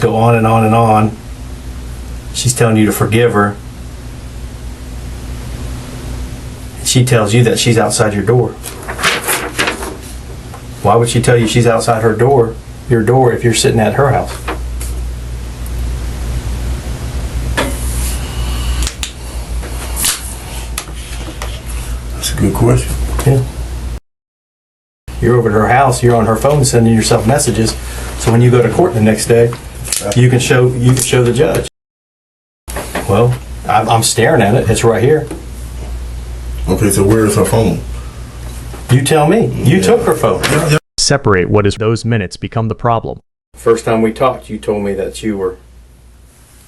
Go on and on and on. She's telling you to forgive her. And she tells you that she's outside your door. Why would she tell you she's outside her door, your door, if you're sitting at her house? That's a good question. Yeah. You're over at her house, you're on her phone sending yourself messages, so when you go to court the next day, you can show the judge. Well, I'm staring at it. It's right here. Okay, so where is her phone? You tell me. You took her phone. Yeah. Separate what is those minutes become the problem. First time we talked, you told me that you were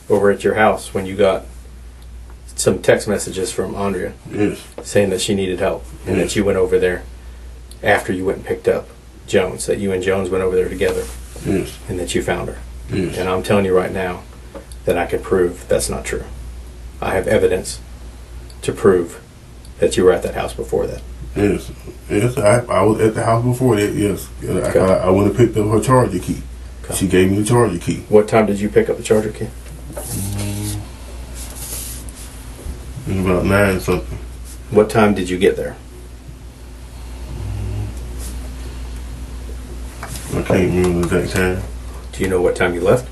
over at your house when you got some text messages from Andrea. Yes. Saying that she needed help, and that you went over there after you went and picked up Jones, that you and Jones went over there together. Yes. And that you found her. Yes. And I'm telling you right now that I can prove that's not true. I have evidence to prove that you were at that house before that. Yes. Yes. I was at the house before that. Yes. Okay. I went and picked up her charger key. Okay. She gave me the charger key. What time did you pick up the charger key? It was about 9 something. What time did you get there? I can't remember the exact time. Do you know what time you left?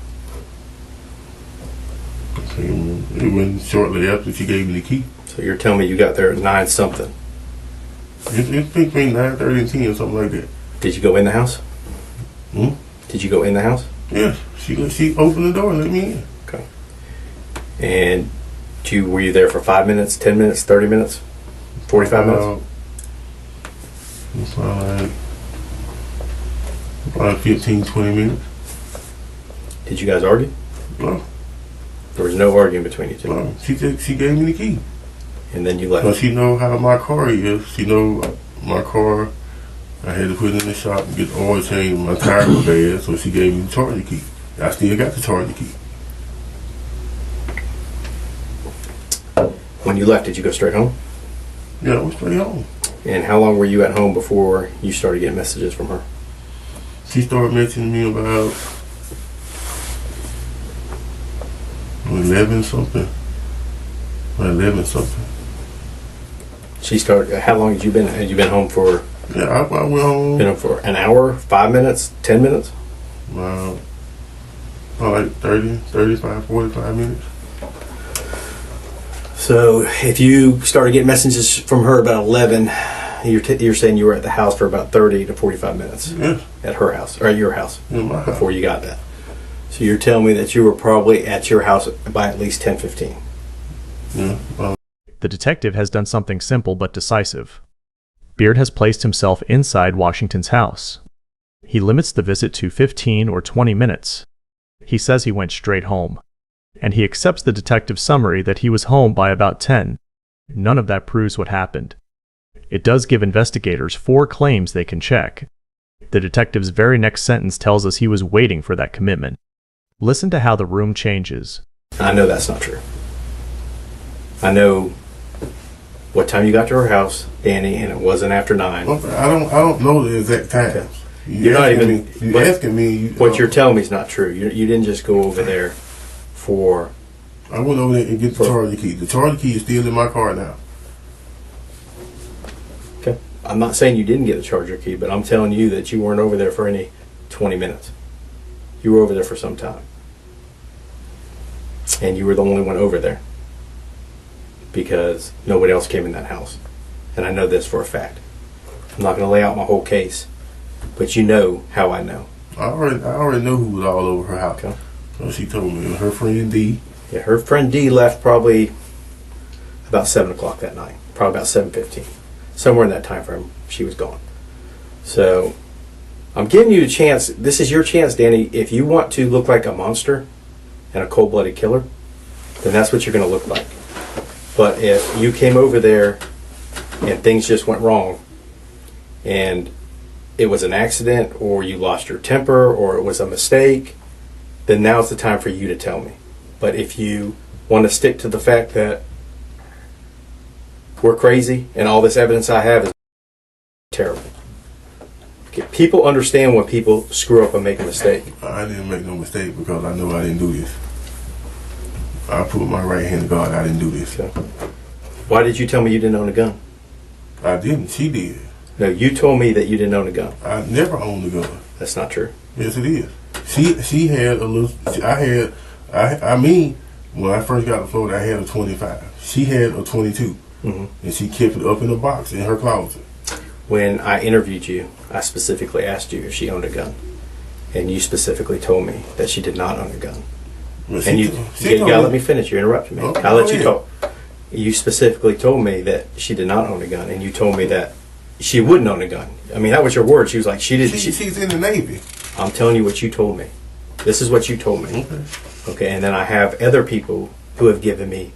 I can't remember. It went shortly after she gave me the key. So you're telling me you got there at 9 something. It's between 9:30 and 10, something like that. Did you go in the house? Hmm? Did you go in the house? Yes. She opened the door and let me in. Okay. And were you there for 5 minutes, 10 minutes, 30 minutes, 45 minutes? It's probably 15, 20 minutes. Did you guys argue? No. There was no arguing between you two. No. She gave me the key. And then you left. Well, she know how my car is. She know my car. I had to put it in the shop and get the oil change. My tire was bad, so she gave me the charger key. I still got the charger key. When you left, did you go straight home? Yeah, I was straight home. And how long were you at home before you started getting messages from her? She started messaging me about 11 something. 11 something. She started. How long had you been? Had you been home for? Yeah, I went home. Been home for an hour, 5 minutes, 10 minutes? Like 30, 35, 45 minutes. So if you started getting messages from her about 11, you're saying you were at the house for about 30 to 45 minutes. Yes. At her house or at your house. In my house. Before you got that. So you're telling me that you were probably at your house by at least 10:15. Yeah. The detective has done something simple but decisive. Beard has placed himself inside Washington's house. He limits the visit to 15 or 20 minutes. He says he went straight home. And he accepts the detective's summary that he was home by about 10. None of that proves what happened. It does give investigators 4 claims they can check. The detective's very next sentence tells us he was waiting for that commitment. Listen to how the room changes. I know that's not true. I know what time you got to her house, Danny, and it wasn't after 9. I don't know the exact times. Okay. You're not even. You're asking me. What you're telling me is not true. You didn't just go over there for. I went over there and get the charger key. The charger key is still in my car now. Okay. I'm not saying you didn't get a charger key, but I'm telling you that you weren't over there for any 20 minutes. You were over there for some time. And you were the only one over there. Because nobody else came in that house. And I know this for a fact. I'm not going to lay out my whole case. But you know how I know. I already know who was all over her house. Okay. So she told me. Her friend D. Yeah, her friend D left probably about 7 o'clock that night. Probably about 7:15. Somewhere in that time frame, she was gone. So, I'm giving you a chance. This is your chance, Danny. If you want to look like a monster and a cold-blooded killer, then that's what you're going to look like. But if you came over there and things just went wrong and it was an accident or you lost your temper or it was a mistake, then now's the time for you to tell me. But if you want to stick to the fact that we're crazy and all this evidence I have is terrible, Okay, people understand when people screw up and make a mistake. I didn't make no mistake because I know I didn't do this. I put my right hand to God. I didn't do this. Okay. Why did you tell me you didn't own a gun? I didn't. She did. No, you told me that you didn't own a gun. I never owned a gun. That's not true. Yes, it is. She had a little. I mean, when I first got to Florida, I had a 25. She had a 22, and she kept it up in a box in her closet. When I interviewed you, I specifically asked you if she owned a gun, and you specifically told me that she did not own a gun. Well, And you gotta let me finish. You interrupted me. Okay, I'll let go you ahead. talk. You specifically told me that she did not own a gun, and you told me that she wouldn't own a gun. I mean, that was your word. She was like, she didn't. She's in the Navy. I'm telling you what you told me. This is what you told me. Okay. Okay, and then I have other people who have given me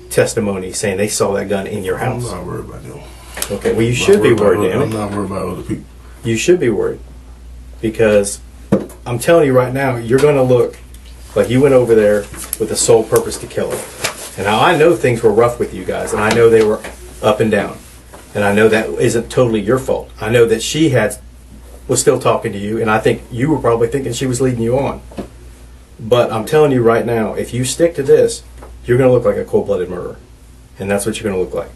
testimony saying they saw that gun in your I'm house. not worried about them. Okay, well, you should be worried, damn I'm it. not worried about other people. You should be worried. Because I'm telling you right now, you're going to look like you went over there with the sole purpose to kill her. And now I know things were rough with you guys, and I know they were up and down. And I know that isn't totally your fault. I know that she was still talking to you, and I think you were probably thinking she was leading you on. But I'm telling you right now, if you stick to this, you're going to look like a cold-blooded murderer. And that's what you're going to look like.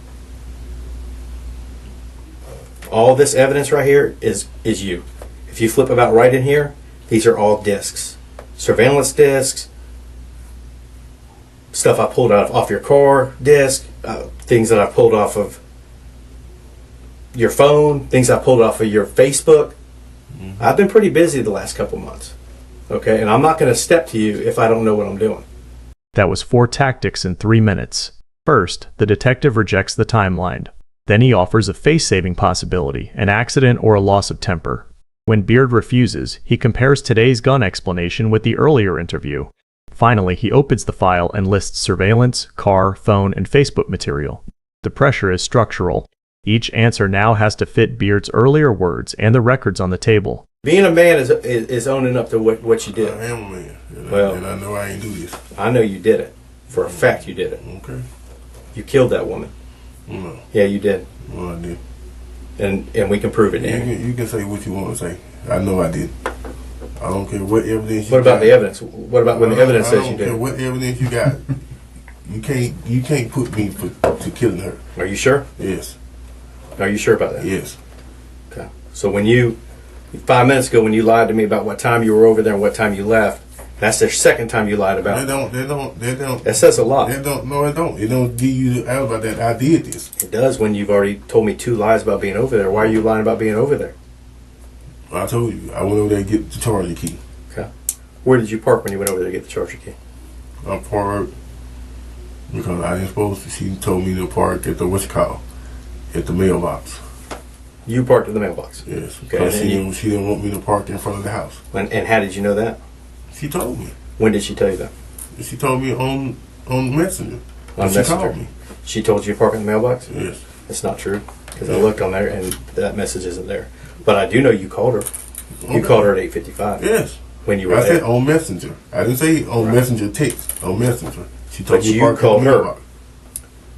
All this evidence right here is you. If you flip about right in here, these are all discs. Surveillance discs, stuff I pulled off your car disc, things that I pulled off of your phone, things I pulled off of your Facebook. I've been pretty busy the last couple months. Okay, and I'm not going to step to you if I don't know what I'm doing. That was 4 tactics in 3 minutes. First, the detective rejects the timeline. Then he offers a face-saving possibility, an accident or a loss of temper. When Beard refuses, he compares today's gun explanation with the earlier interview. Finally, he opens the file and lists surveillance, car, phone, and Facebook material. The pressure is structural. Each answer now has to fit Beard's earlier words and the records on the table. Being a man is owning up to what you I did. am a man. And I know I ain't do this. I know you did it. For a fact you did it. Okay. You killed that woman. No. Yeah, you did. No, I did. And we can prove it, Danny. You can say what you want to say. I know I did. I don't care what evidence you What about got. the evidence? What about when the evidence says you I don't care did? what evidence you got. You can't put me to killing her. Are you sure? Yes. Are you sure about that? Yes. Okay. So when 5 minutes ago, when you lied to me about what time you were over there and what time you left, that's the second time you lied about it. They don't. That says a lot. No, it don't. It don't give you the alibi that I did this. It does when you've already told me 2 lies about being over there. Why are you lying about being over there? I told you. I went over there to get the charger key. Okay. Where did you park when you went over there to get the charger key? I parked because I ain't supposed to. She told me to park at the at the mailbox. You parked at the mailbox. Yes. Okay. Because she didn't want me to park in front of the house. And how did you know that? She told me. When did she tell you that? She told me on Messenger. On She Messenger. called me. She told you to park in the mailbox? Yes. That's not true. Because I looked on there and that message isn't there. But I do know you called her. You Okay. called her at 8:55 Yes. when you were I there. said on Messenger. I didn't say on Right. Messenger text. On Messenger. She told But me to you park called at the her. mailbox.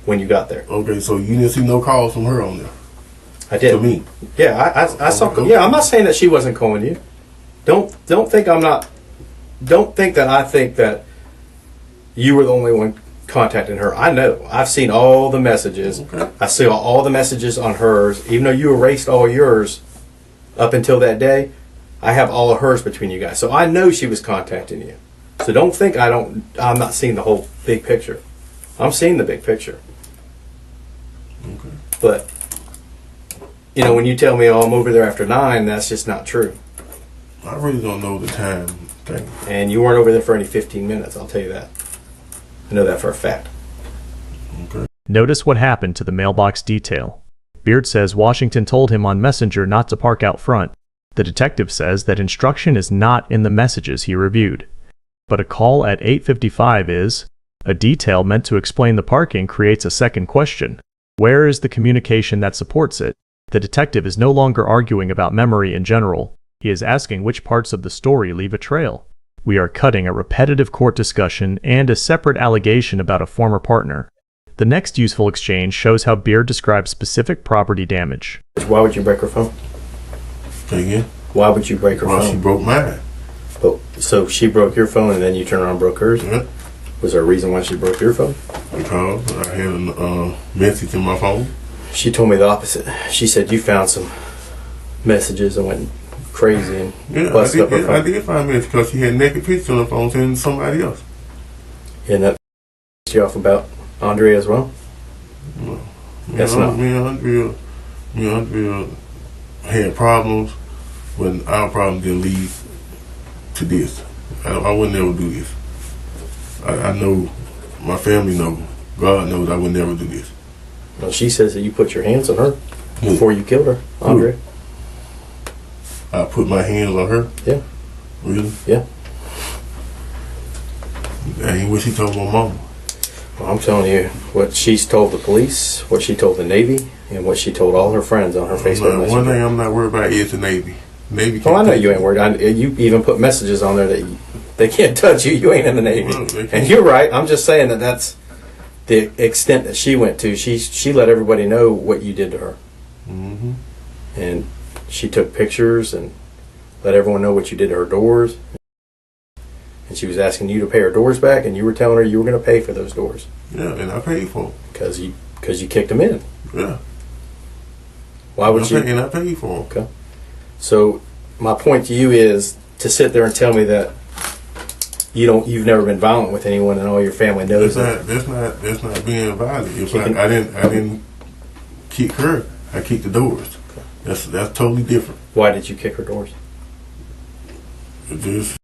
When you got there. Okay, so you didn't see no calls from her on there. I did. To me. Yeah, I saw. Okay. Yeah, I'm not saying that she wasn't calling you. Don't think I'm not. Don't think that I think that you were the only one contacting her. I know. I've seen all the messages. Okay. I see all the messages on hers. Even though you erased all yours up until that day, I have all of hers between you guys. So I know she was contacting you. So don't think I'm not seeing the whole big picture. I'm seeing the big picture. Okay. But when you tell me, "Oh, I'm over there after 9," that's just not true. I really don't know the time thing. And you weren't over there for any 15 minutes, I'll tell you that. I know that for a fact. Okay. Notice what happened to the mailbox detail. Beard says Washington told him on Messenger not to park out front. The detective says that instruction is not in the messages he reviewed. But a call at 8:55 is. A detail meant to explain the parking creates a second question. Where is the communication that supports it? The detective is no longer arguing about memory in general. He is asking which parts of the story leave a trail. We are cutting a repetitive court discussion and a separate allegation about a former partner. The next useful exchange shows how Beard describes specific property damage. Why would you break her phone? Say again? Why would you break her Well, phone? she broke mine. But, so she broke your phone and then you turned around and broke hers? Yeah. Was there a reason why she broke your phone? Because I had a message in my phone. She told me the opposite. She said you found some messages and went crazy and Yeah, busted up her phone. I did find message because she had naked pictures on her phone sending to somebody else. And that pissed you off about Andrea as well? No. That's not. Me and Andrea had problems, but our problems didn't lead to this. I would never do this. I know, my family knows, God knows I would never do this. Well, she says that you put your hands on her before you killed her, Andrea. I put my hands on her? Yeah. Really? Yeah. That ain't what she told my mama. Well, I'm telling you what she's told the police, what she told the Navy, and what she told all her friends on her Facebook Messenger. One thing I'm not worried about is the Navy. Navy can't Well, I know touch you ain't me. worried. You even put messages on there that they can't touch you. You ain't in the Navy. Well, they can't. And you're right. I'm just saying that that's the extent that she went to. She let everybody know what you did to her. Mm-hmm. And she took pictures and let everyone know what you did to her doors. And she was asking you to pay her doors back, and you were telling her you were going to pay for those doors Yeah, and I paid for them. because you kicked them in. Yeah. Why would you? And I paid for them. Okay. So my point to you is to sit there and tell me that you've never been violent with anyone, and all your family knows that. That's not being violent. If I didn't kick her, I kicked the doors. That's totally different. Why did you kick her doors? Just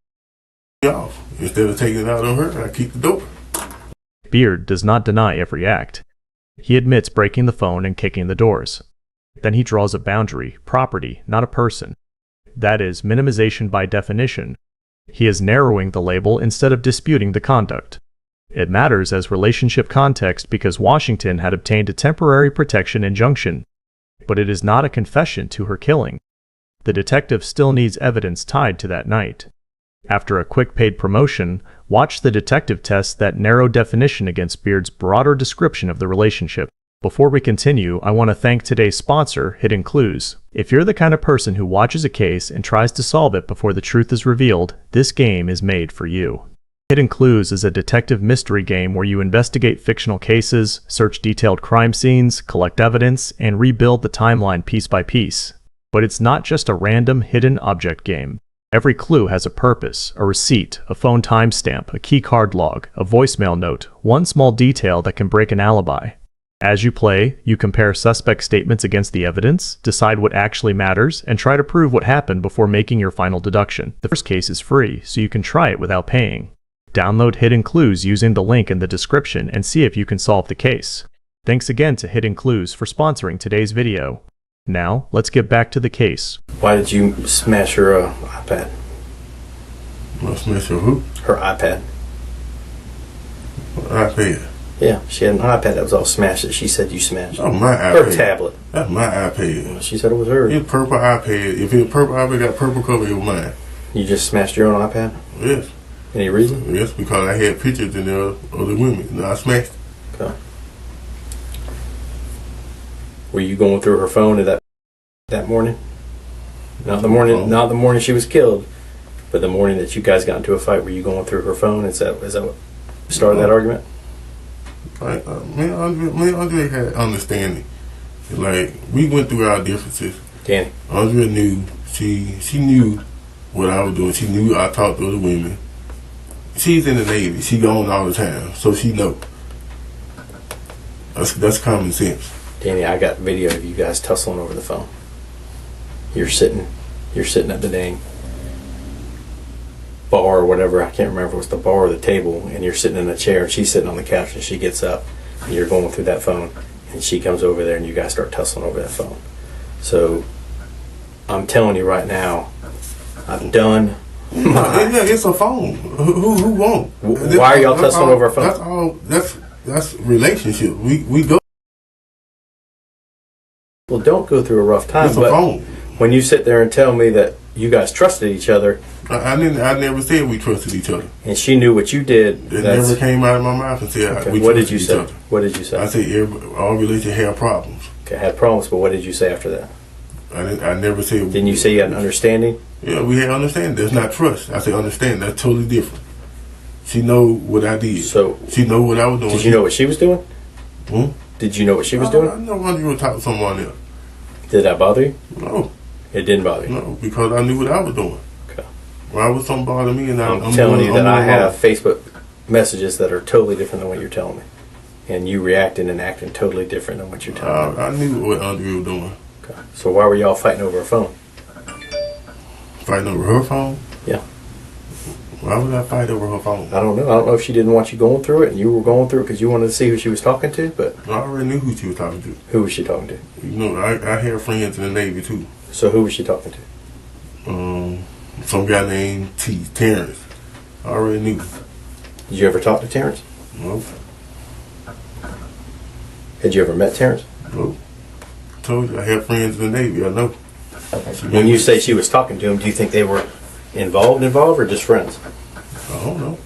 off. Instead of taking it out on her, I kicked the door. Beard does not deny every act. He admits breaking the phone and kicking the doors. Then he draws a boundary, property, not a person. That is minimization by definition. He is narrowing the label instead of disputing the conduct. It matters as relationship context because Washington had obtained a temporary protection injunction, but it is not a confession to her killing. The detective still needs evidence tied to that night. After a quick paid promotion, watch the detective test that narrow definition against Beard's broader description of the relationship. Before we continue, I want to thank today's sponsor, Hidden Clues. If you're the kind of person who watches a case and tries to solve it before the truth is revealed, this game is made for you. Hidden Clues is a detective mystery game where you investigate fictional cases, search detailed crime scenes, collect evidence, and rebuild the timeline piece by piece. But it's not just a random hidden object game. Every clue has a purpose, a receipt, a phone timestamp, a key card log, a voicemail note, one small detail that can break an alibi. As you play, you compare suspect statements against the evidence, decide what actually matters, and try to prove what happened before making your final deduction. The first case is free, so you can try it without paying. Download Hidden Clues using the link in the description and see if you can solve the case. Thanks again to Hidden Clues for sponsoring today's video. Now, let's get back to the case. Why did you smash her iPad? I smashed her who? Her iPad. iPad. Yeah, she had an iPad that was all smashed that she said you smashed. Oh, my iPad. Her tablet. That's my iPad. She said it was hers. It's purple iPad. If it's purple iPad, got purple cover, it was mine. You just smashed your own iPad? Yes. Any reason? Yes, because I had pictures in there of the women. And I smashed it. Okay. Were you going through her phone at that morning? Not the morning she was killed, but the morning that you guys got into a fight. Were you going through her phone? Is that what started that argument? Like, me and Andre had understanding. Like, we went through our differences. Danny. Andrea knew, she knew what I was doing. She knew I talked to other women. She's in the Navy. She gone all the time, so she know. That's common sense. Danny, I got video of you guys tussling over the phone. You're sitting at the dang bar or whatever. I can't remember if it was the bar or the table, and you're sitting in a chair, and she's sitting on the couch, and she gets up, and you're going through that phone, and she comes over there, and you guys start tussling over that phone. So, I'm telling you right now, I've done my... Yeah, it's a phone. Who won't? Why are y'all tussling over a phone? That's all. That's relationship. We go. Well, don't go through a rough time. It's a but phone. When you sit there and tell me that you guys trusted each other, I never said we trusted each other. and she knew what you did, It never came out of my mouth and said okay. we What trusted did you each say? other. What did you say? I said all relationships have problems. Okay, I had problems, but what did you say after that? I never said. Didn't you say you had an understanding? Yeah, we had understanding. That's not trust. I said understand. That's totally different. She know what I did. So she know what I was doing. Did you know what she was doing? Hmm? Did you know what she was doing? I know when you were talking to someone else. Did that bother you? No. It didn't bother you? No, because I knew what I was doing. Okay. Why would something bother me? And I'm telling you that I have Facebook messages that are totally different than what you're telling me. And you reacting and acting totally different than what you're telling me. I knew what Andrea was doing. Okay. So why were y'all fighting over a phone? Fighting over her phone? Yeah. Why would I fight over her phone? I don't know. I don't know if she didn't want you going through it and you were going through it because you wanted to see who she was talking to, but... I already knew who she was talking to. Who was she talking to? You know, I had friends in the Navy too. So who was she talking to? Some guy named Terrence. I already knew. Did you ever talk to Terrence? Nope. Had you ever met Terrence? Nope. Told you, I had friends in the Navy, I know. When you say she was talking to him, do you think they were involved or just friends? I don't know.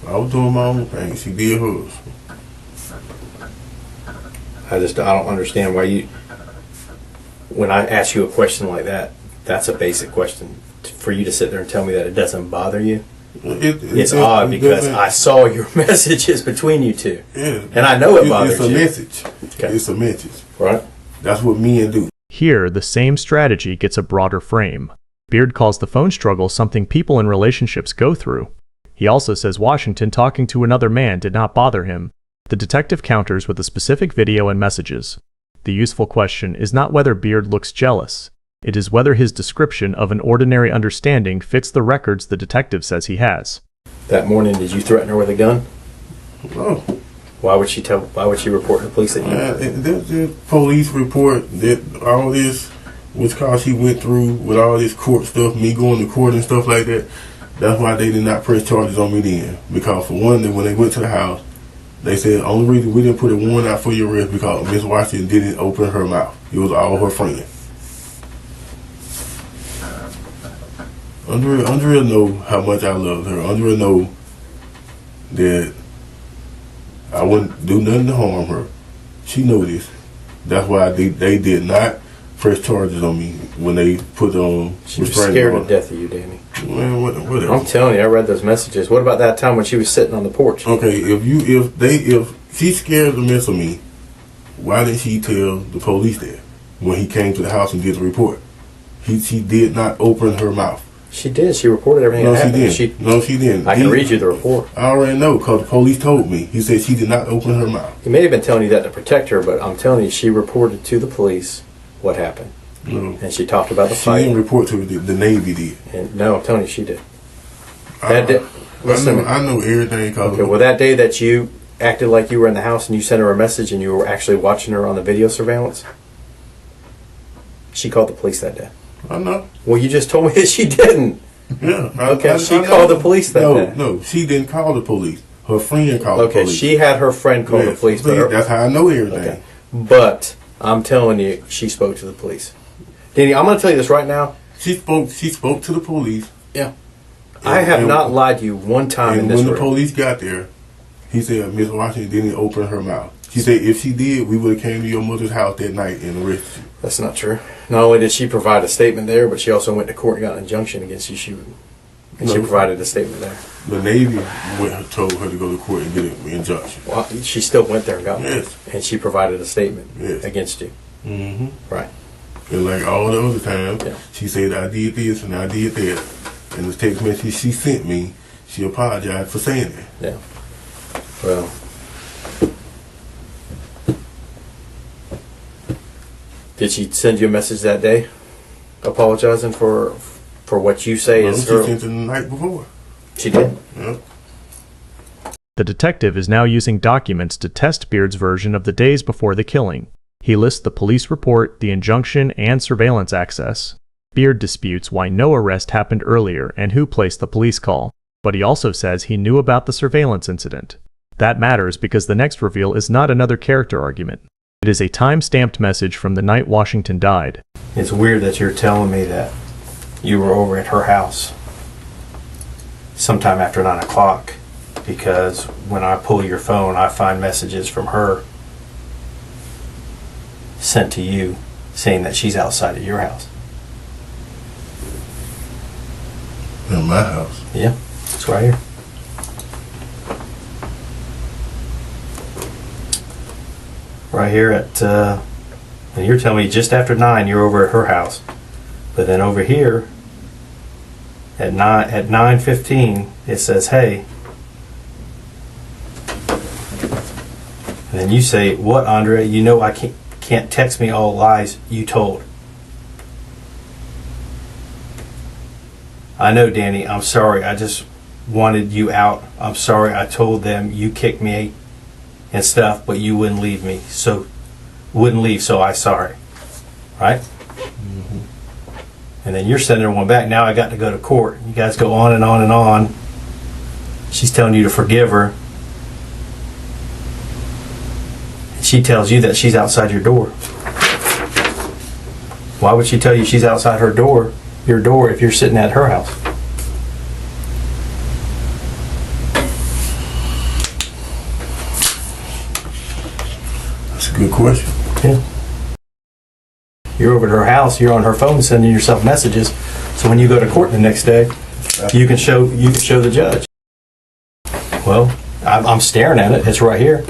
I was doing my own thing. She did hers. I don't understand why you... When I ask you a question like that, that's a basic question. For you to sit there and tell me that it doesn't bother you, it's odd because I saw your messages between you two. Yeah. And I know it bothers you. It's a message. Okay. It's a message. Right. That's what men do. Here, the same strategy gets a broader frame. Beard calls the phone struggle something people in relationships go through. He also says Washington talking to another man did not bother him. The detective counters with a specific video and messages. The useful question is not whether Beard looks jealous. It is whether his description of an ordinary understanding fits the records the detective says he has. That morning, did you threaten her with a gun? No. Why would she report to the police that you... The police report that all this was because she went through with all this court stuff, me going to court and stuff like that. That's why they did not press charges on me then. Because for one, when they went to the house, they said the only reason we didn't put a warrant out for your arrest because Miss Washington didn't open her mouth. It was all her friends. Andrea know how much I love her. Andrea know that I wouldn't do nothing to harm her. She know this. That's why they did not press charges on me when they put on. She was scared to death of you, Danny. Man, whatever. I'm telling you, I read those messages. What about that time when she was sitting on the porch? Okay, if she's scared to mess with me, why didn't she tell the police that when he came to the house and did the report? She did not open her mouth. She did. She reported everything that happened. No, she didn't. I can read you the report. I already know because the police told me. He said she did not open her mouth. He may have been telling you that to protect her, but I'm telling you, she reported to the police what happened. No. And she talked about the fight. She didn't report to the Navy did. And no, I'm telling you, she did. I know everything. Okay, well, that day that you acted like you were in the house and you sent her a message and you were actually watching her on the video surveillance, she called the police that day. I know. Well, you just told me that she didn't. Yeah. Okay, she called the police that day. No, she didn't call the police. Her friend called the police. Okay, she had her friend call the police. That's how I know everything. Okay. But I'm telling you, she spoke to the police. Danny, I'm going to tell you this right now. She spoke to the police. Yeah. I have not lied to you one time in this room. When the police got there, he said Miss Washington didn't open her mouth. She said if she did, we would have came to your mother's house that night and arrested you. That's not true. Not only did she provide a statement there, but she also went to court and got an injunction against you. She provided a statement there. The Navy told her to go to court and get an injunction. Well, she still went there and got one. Yes. And she provided a statement against you. Mm-hmm. Right. And like all the other times, she said I did this and I did that. And the text message she sent me, she apologized for saying that. Yeah. Well. Did she send you a message that day, apologizing for what you say is her? She sent it the night before. She did. Yeah. The detective is now using documents to test Beard's version of the days before the killing. He lists the police report, the injunction, and surveillance access. Beard disputes why no arrest happened earlier and who placed the police call, but he also says he knew about the surveillance incident. That matters because the next reveal is not another character argument. It is a time-stamped message from the night Washington died. It's weird that you're telling me that you were over at her house sometime after 9 o'clock, because when I pull your phone, I find messages from her sent to you saying that she's outside of your house. In my house. Yeah, it's right here. Right here at, and you're telling me just after 9 you're over at her house. But then over here at 9:15 it says, hey. And then you say, what, Andre? You know I can't text me all lies you told. I know, Danny, I'm sorry. I just wanted you out. I'm sorry I told them you kicked me and stuff, but you wouldn't leave me. So I sorry. Right? Mm-hmm. And then you're sending her one back. Now I got to go to court. You guys go on and on and on. She's telling you to forgive her. She tells you that she's outside your door. Why would she tell you she's outside her door, your door, if you're sitting at her house? That's a good question. Yeah. You're over at her house, you're on her phone sending yourself messages. So when you go to court the next day, you can show the judge. Well, I'm staring at it. It's right here.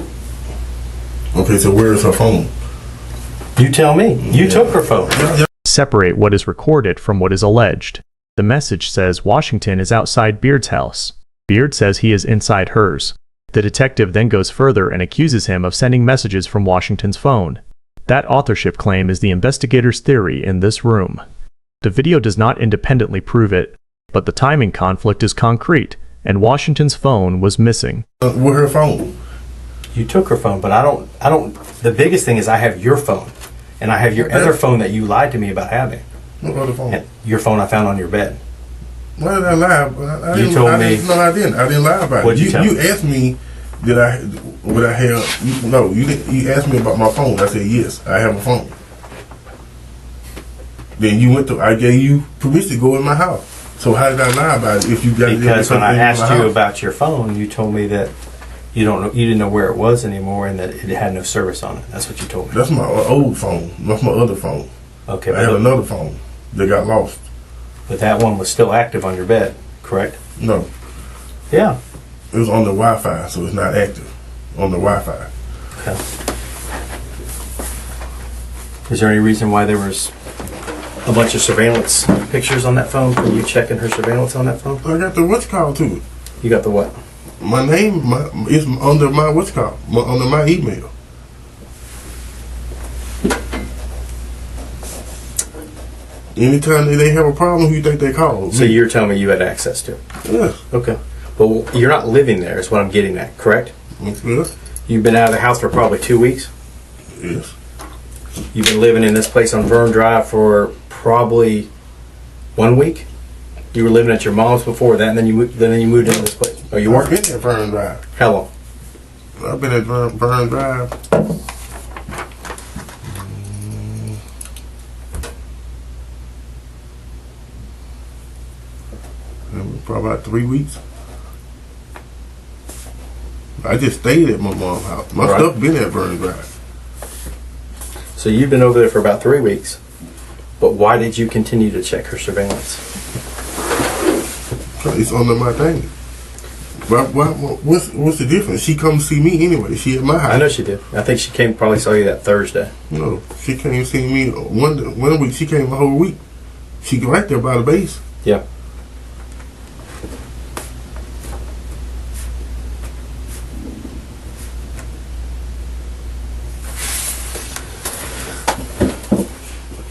Okay, so where is her phone? You tell me. You took her phone. Separate what is recorded from what is alleged. The message says Washington is outside Beard's house. Beard says he is inside hers. The detective then goes further and accuses him of sending messages from Washington's phone. That authorship claim is the investigator's theory in this room. The video does not independently prove it, but the timing conflict is concrete, and Washington's phone was missing. Where her phone? You took her phone, but I don't. The biggest thing is I have your phone, and I have your other phone that you lied to me about having. What other phone? And your phone I found on your bed. Why did I lie? You told me. No, I didn't. I didn't lie about it. What'd you tell me? You asked me, would I have? No, you didn't. You asked me about my phone. I said yes, I have a phone. Then you went to. I gave you permission to go in my house. So how did I lie about it? If you got Because when I asked you about your phone, you told me that you didn't know where it was anymore, and that it had no service on it. That's what you told me. That's my old phone. That's my other phone. Okay. I had another phone that got lost. But that one was still active on your bed, correct? No, Yeah. it was on the Wi-Fi, so it's not active on the Wi-Fi. Okay. Is there any reason why there was a bunch of surveillance pictures on that phone? Were you checking her surveillance on that phone? I got the what's called to it. You got the what? My name is under my what's called under my email. Anytime they have a problem, who you think they call? So you're telling me you had access to it? Yes. Okay. Well, you're not living there is what I'm getting at, correct? Yes. You've been out of the house for probably 2 weeks. Yes. You've been living in this place on Vern Drive for probably 1 week. You were living at your mom's before that, and then you moved into this place. Oh, you I've weren't? been at Vern Drive. How long? I've been at Vern Drive. Probably about 3 weeks. I just stayed at my mom's house. My Right. stuff been at Vern Drive. So you've been over there for about 3 weeks. But why did you continue to check her surveillance? It's under my thing. What's the difference? She come see me anyway. She at my house. I know she did. I think she came probably saw you that Thursday. No, she came see me one week. She came a whole week. She right there by the base. Yeah.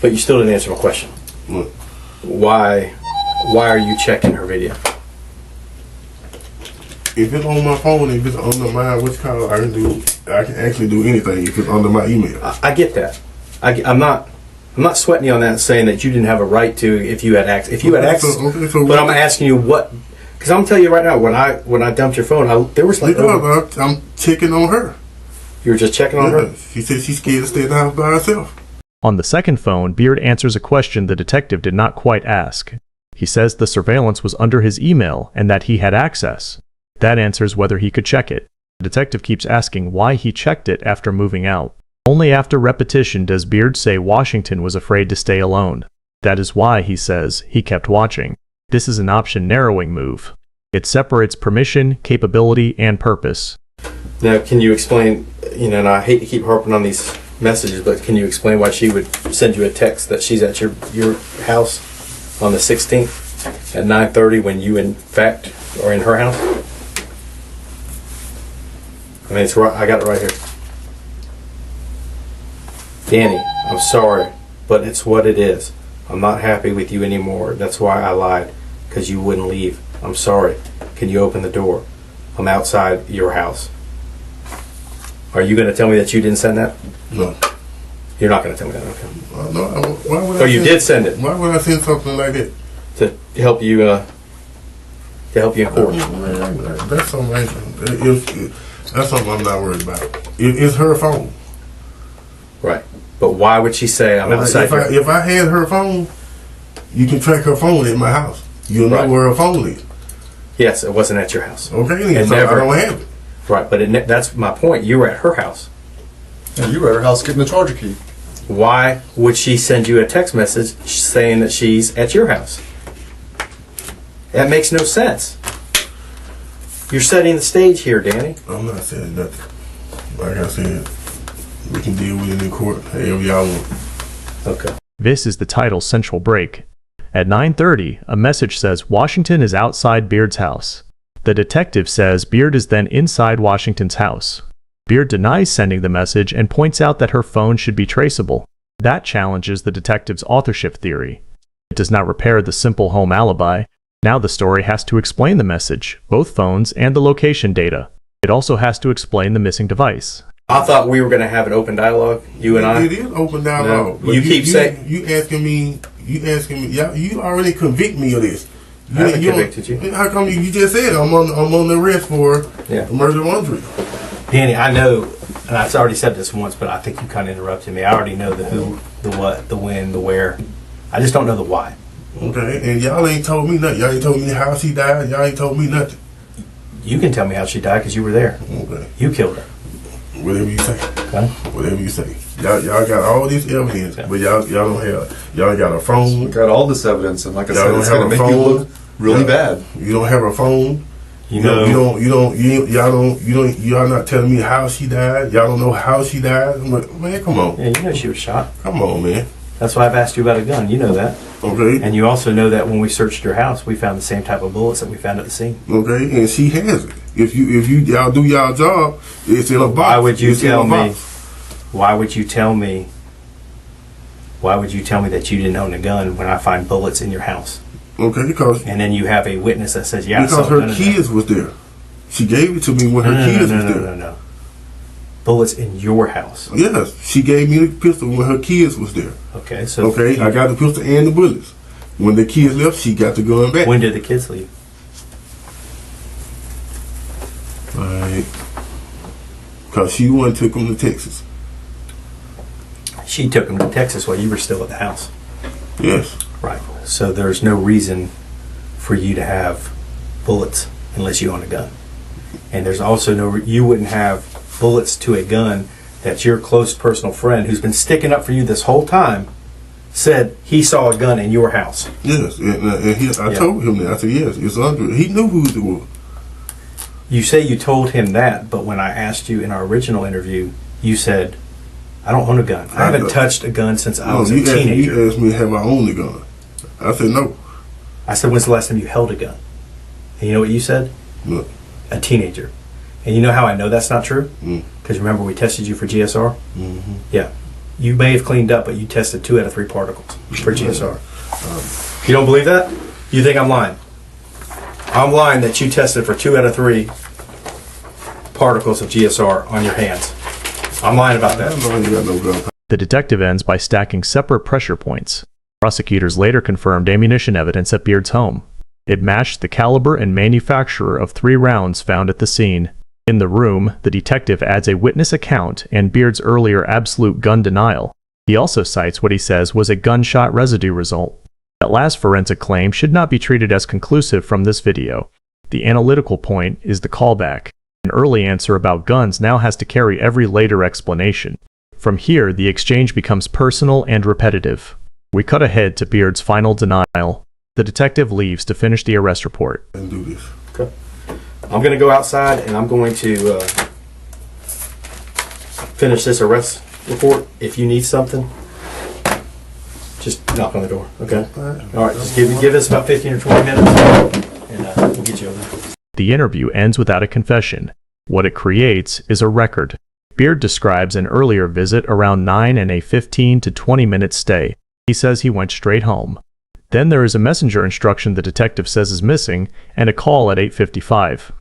But you still didn't answer my question. Look, Why are you checking her video? if it's on my phone, if it's under my what's called, I can actually do anything if it's under my email. I get that. I'm not sweating you on that, saying that you didn't have a right to if you had access. If you had access, but I'm asking you what, because I'm telling you right now, when I dumped your phone, there was like I'm checking on her. you were just checking on her. She said she's scared to stay in the house by herself. On the second phone, Beard answers a question the detective did not quite ask. He says the surveillance was under his email and that he had access. That answers whether he could check it. The detective keeps asking why he checked it after moving out. Only after repetition does Beard say Washington was afraid to stay alone. That is why, he says, he kept watching. This is an option narrowing move. It separates permission, capability, and purpose. Now, can you explain, and I hate to keep harping on these messages, but can you explain why she would send you a text that she's at your house on the 16th at 9:30 when you, in fact, are in her house? I mean, it's right. I got it right here. Danny, I'm sorry, but it's what it is. I'm not happy with you anymore. That's why I lied, because you wouldn't leave. I'm sorry. Can you open the door? I'm outside your house. Are you going to tell me that you didn't send that? No. You're not going to tell me that, okay? No. Why would Oh, you did send it Why would I send something like that? to help you in court. That's something. That's something I'm not worried about. It's her phone. Right. But why would she say I'm outside your... If I had her phone, you can track her phone at my house. You'll know where her phone is. Yes, it wasn't at your house. Okay, then, so I don't have it. Right, but that's my point. You were at her house. Yeah, you were at her house getting the charger key. Why would she send you a text message saying that she's at your house? That makes no sense. You're setting the stage here, Danny. I'm not saying nothing. Like I said, we can deal with it in court however y'all want. Okay. This is the title's central break. At 9:30, a message says Washington is outside Beard's house. The detective says Beard is then inside Washington's house. Beard denies sending the message and points out that her phone should be traceable. That challenges the detective's authorship theory. It does not repair the simple home alibi. Now the story has to explain the message, both phones and the location data. It also has to explain the missing device. I thought we were going to have an open dialogue, you and I. It is open dialogue. No, you keep saying... You asking me, you already convict me of this. I haven't convicted you. How come you just said I'm on the arrest for murder one tree? Danny, I know, and I've already said this once, but I think you kind of interrupted me. I already know the who, the what, the when, the where. I just don't know the why. Okay, and y'all ain't told me nothing. Y'all ain't told me how she died. Y'all ain't told me nothing. You can tell me how she died because you were there. Okay. You killed her. Whatever you say. Okay. Whatever you say. Y'all got all this evidence, but y'all don't have. Y'all got a phone. We got all this evidence, and like I said, it's don't going to have make a you phone. look really bad. You don't have a phone. Y'all not telling me how she died. Y'all don't know how she died. I'm like, man, come on. Yeah, you know she was shot. Come on, man. That's why I've asked you about a gun. You know that. Okay. And you also know that when we searched your house, we found the same type of bullets that we found at the scene. Okay, and she has it. If y'all do y'all job, it's in a box. Why would you tell me? Box. Why would you tell me? Why would you tell me that you didn't own a gun when I find bullets in your house? Okay, because And then you have a witness that says, "Yeah, I saw because a gun her in kids was there. She gave it to me when her kids was there. No. Bullets in your house. Yes, she gave me the pistol when her kids was there. Okay, so Okay, I got the pistol and the bullets. When the kids left, she got the gun back. when did the kids leave? Right. Because she went and took them to Texas. She took them to Texas while you were still at the house. Yes. Right. So there's no reason for you to have bullets unless you own a gun. And there's also you wouldn't have bullets to a gun that your close personal friend who's been sticking up for you this whole time said he saw a gun in your house. Yes. I told him that. I said, yes, it's under. He knew who it was. You say you told him that, but when I asked you in our original interview, you said, I don't own a gun. I haven't touched a gun since I was a teenager. You asked me have I owned a gun. I said no. I said, when's the last time you held a gun? And you know what you said? What? A teenager. And you know how I know that's not true? Mm. Because remember we tested you for GSR? Mm-hmm. Yeah. You may have cleaned up, but you tested 2 out of 3 particles for GSR. You don't believe that? You think I'm lying? I'm lying that you tested for 2 out of 3 particles of GSR on your hands. I'm lying about that. I know you got no gun. The detective ends by stacking separate pressure points. Prosecutors later confirmed ammunition evidence at Beard's home. It matched the caliber and manufacturer of 3 rounds found at the scene. In the room, the detective adds a witness account and Beard's earlier absolute gun denial. He also cites what he says was a gunshot residue result. That last forensic claim should not be treated as conclusive from this video. The analytical point is the callback. An early answer about guns now has to carry every later explanation. From here, the exchange becomes personal and repetitive. We cut ahead to Beard's final denial. The detective leaves to finish the arrest report. And do this. Okay. I'm going to go outside and I'm going to finish this arrest report. If you need something, just knock on the door. Okay. All right. Just give us about 15 or 20 minutes, and we'll get you over there. The interview ends without a confession. What it creates is a record. Beard describes an earlier visit around 9 and a 15 to 20 minute stay. He says he went straight home. Then there is a messenger instruction the detective says is missing and a call at 8:55.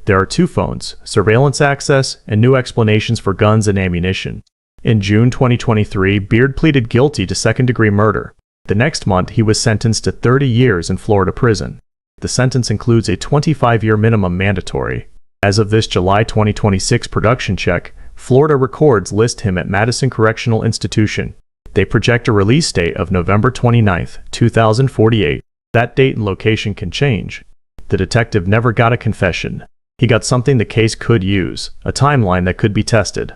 There are 2 phones, surveillance access, and new explanations for guns and ammunition. In June 2023, Beard pleaded guilty to second-degree murder. The next month, he was sentenced to 30 years in Florida prison. The sentence includes a 25-year minimum mandatory. As of this July 2026 production check, Florida records list him at Madison Correctional Institution. They project a release date of November 29, 2048. That date and location can change. The detective never got a confession. He got something the case could use, a timeline that could be tested.